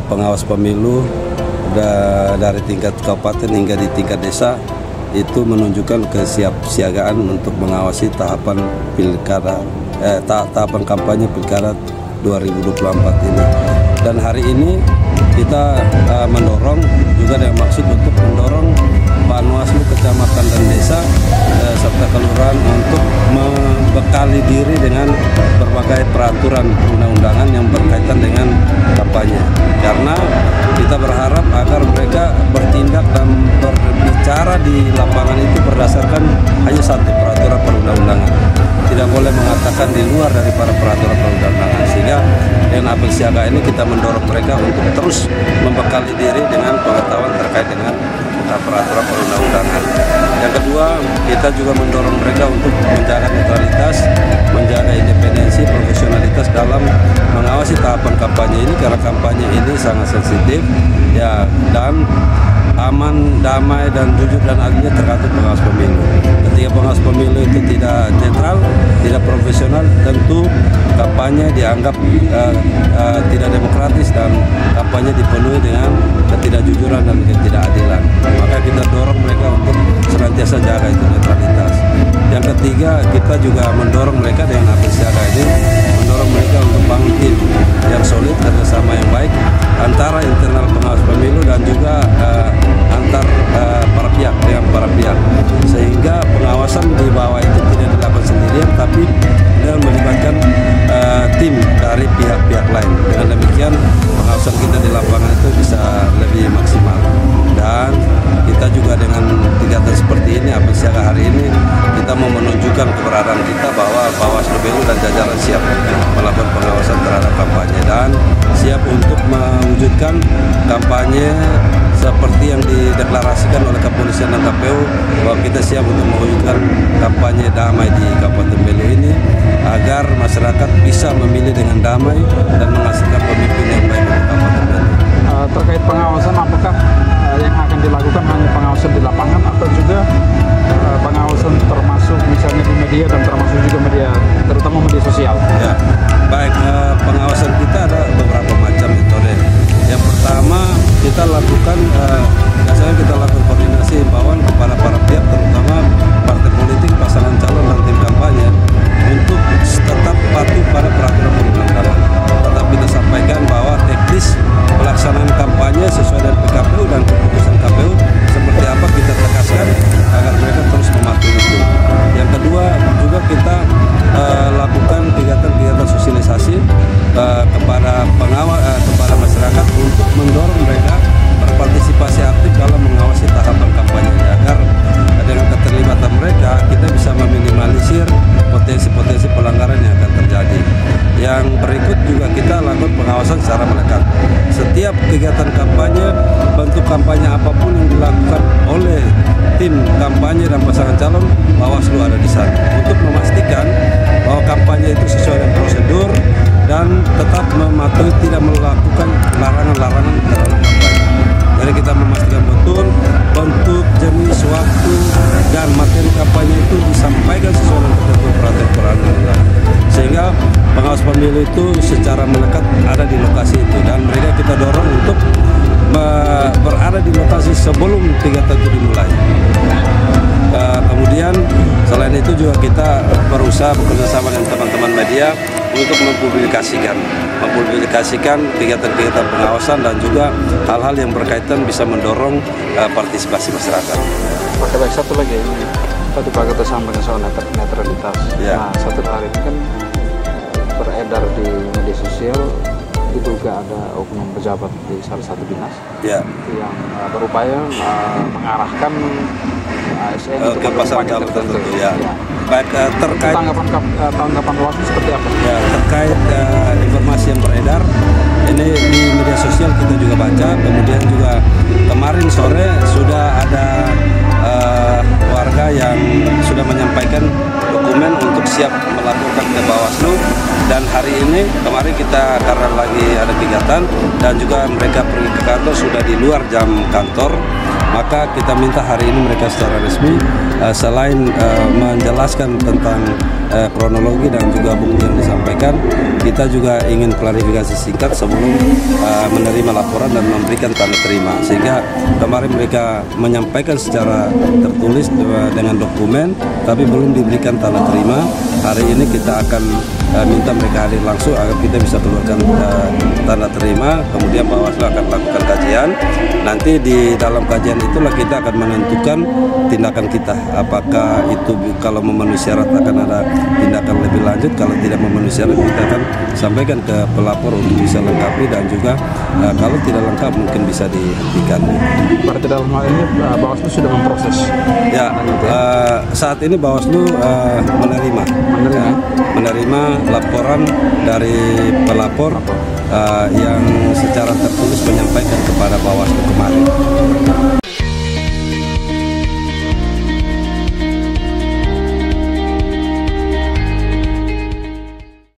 pengawas pemilu dari tingkat kabupaten hingga di tingkat desa itu menunjukkan kesiapsiagaan untuk mengawasi tahapan pilkada, tahapan kampanye pilkada 2024 ini. Dan hari ini kita mendorong juga dengan maksud untuk mendorong Panwaslu kecamatan dan desa serta kelurahan untuk membekali diri dengan berbagai peraturan perundang-undangan yang berkaitan dengan kampanye. Karena kita berharap agar mereka bertindak dan berbicara di lapangan itu berdasarkan hanya satu peraturan perundang-undangan. Tidak boleh mengatakan di luar dari para peraturan perundang-undangan. Sehingga dengan apel siaga ini kita mendorong mereka untuk terus membekali diri dengan pengetahuan terkait dengan peraturan perundang-undangan. Yang kedua, kita juga mendorong mereka untuk menjaga netralitas, menjaga independensi, profesionalitas dalam mengawasi tahapan kampanye ini, karena kampanye ini sangat sensitif ya, dan aman, damai, dan jujur dan adilnya tergantung pengawas pemilu. Ketika pengawas pemilu itu tidak netral, tidak profesional, tentu kampanye dianggap tidak demokratis dan kampanye dipenuhi dengan ketidakjujuran dan ketidakadilan. Maka kita dorong mereka untuk senantiasa jaga itu netralitas. Yang ketiga, kita juga mendorong mereka dengan apel siaga ini, mendorong mereka untuk bangun tim yang solid, kerjasama yang baik antara internal pengawas pemilu dan juga antar para pihak dengan para pihak, sehingga pengawasan di bawah itu tidak dilakukan sendirian, tapi dengan melibatkan tim dari pihak-pihak lain. Dengan demikian pengawasan kita di lapangan itu bisa lebih maksimal. Dan kita juga dengan kegiatan seperti ini, apel siaga hari ini, kita mau menunjukkan keberadaan kita bahwa Bawaslu BU dan jajaran siap melakukan pengawasan terhadap kampanye dan siap untuk mewujudkan kampanye seperti yang dideklarasikan oleh kepolisian dan KPU, bahwa kita siap untuk mewujudkan kampanye damai di Kabupaten Belu ini agar masyarakat bisa memilih dengan damai dan menghasilkan pemimpin yang baik untuk Kabupaten Belu. Terkait pengawasan, apakah yang akan dilakukan hanya pengawasan di lapangan atau juga pengawasan termasuk misalnya di media dan termasuk juga media, terutama media sosial? Ya, baik, pengawasan kita ada beberapa macam metode. Yang pertama, kita lakukan biasanya kita lakukan koordinasi himbauan kepada para pihak, terutama partai politik, pasangan calon dan tim kampanye untuk tetap patuh pada peraturan perundang-undangan. Tetap kita sampaikan bahwa teknis pelaksanaan kampanye sesuai dengan PKPU dan keputusan KPU seperti apa kita tegaskan agar mereka terus mematuhi itu. Yang kedua, juga kita lakukan kegiatan-kegiatan sosialisasi kepada kepada masyarakat untuk mendorong mereka berpartisipasi aktif dalam mengawasi tahapan kampanye agar dengan keterlibatan mereka kita bisa meminimalisir potensi-potensi pelanggaran yang akan terjadi. Yang berikut juga kita lakukan pengawasan secara melekat. Setiap kegiatan kampanye, bentuk kampanye apapun yang dilakukan oleh tim kampanye dan pasangan calon, Bawaslu ada di sana untuk memastikan bahwa kampanye itu sesuai dengan prosedur dan tetap mematuhi, tidak melakukan larangan-larangan terhadap kampanye. Jadi kita memastikan betul bentuk, jenis, waktu, dan materi kampanye itu disampaikan sesuai dengan ketentuan peraturan perundang-undangan, sehingga pengawas pemilu itu secara melekat ada di lokasi itu, dan mereka kita dorong untuk berada di lokasi sebelum kegiatan itu dimulai. Kemudian selain itu juga kita berusaha bekerjasama dengan teman-teman media untuk mempublikasikan kegiatan-kegiatan pengawasan dan juga hal-hal yang berkaitan bisa mendorong partisipasi masyarakat. Oke, baik, satu lagi ini tadi Pak Ketua sampaikan soal netralitas. Ya. Nah, satu hari ini kan beredar di media sosial diduga ada oknum pejabat di salah satu dinas yang berupaya mengarahkan ASN ke pasangan calon tertentu. Ya. Baik, terkait tanggapan Bawaslu seperti apa? Ya, terkait informasi yang beredar ini di media sosial kita juga baca, kemudian juga kemarin sore sudah ada warga yang sudah menyampaikan dokumen untuk siap melaporkan ke Bawaslu, dan hari ini kemarin kita karena lagi ada kegiatan dan juga mereka pergi ke kantor sudah di luar jam kantor, Maka kita minta hari ini mereka secara resmi selain menjelaskan tentang kronologi dan juga bukti yang disampaikan, kita juga ingin klarifikasi singkat sebelum menerima laporan dan memberikan tanda terima. Sehingga kemarin mereka menyampaikan secara tertulis dengan dokumen, tapi belum diberikan tanda terima. Hari ini kita akan minta mereka hadir langsung agar kita bisa keluarkan tanda terima. Kemudian Bawaslu akan lakukan kajian. Nanti di dalam kajian itulah kita akan menentukan tindakan kita. Apakah itu kalau memenuhi syarat akan ada tindakan lebih lanjut, kalau tidak memenuhi syarat kita akan sampaikan ke pelapor untuk bisa lengkapi, dan juga kalau tidak lengkap mungkin bisa dihentikan. Berarti dalam hal ini Bawaslu sudah memproses? Ya, saat ini Bawaslu menerima laporan dari pelapor yang secara tertulis menyampaikan kepada Bawaslu kemarin.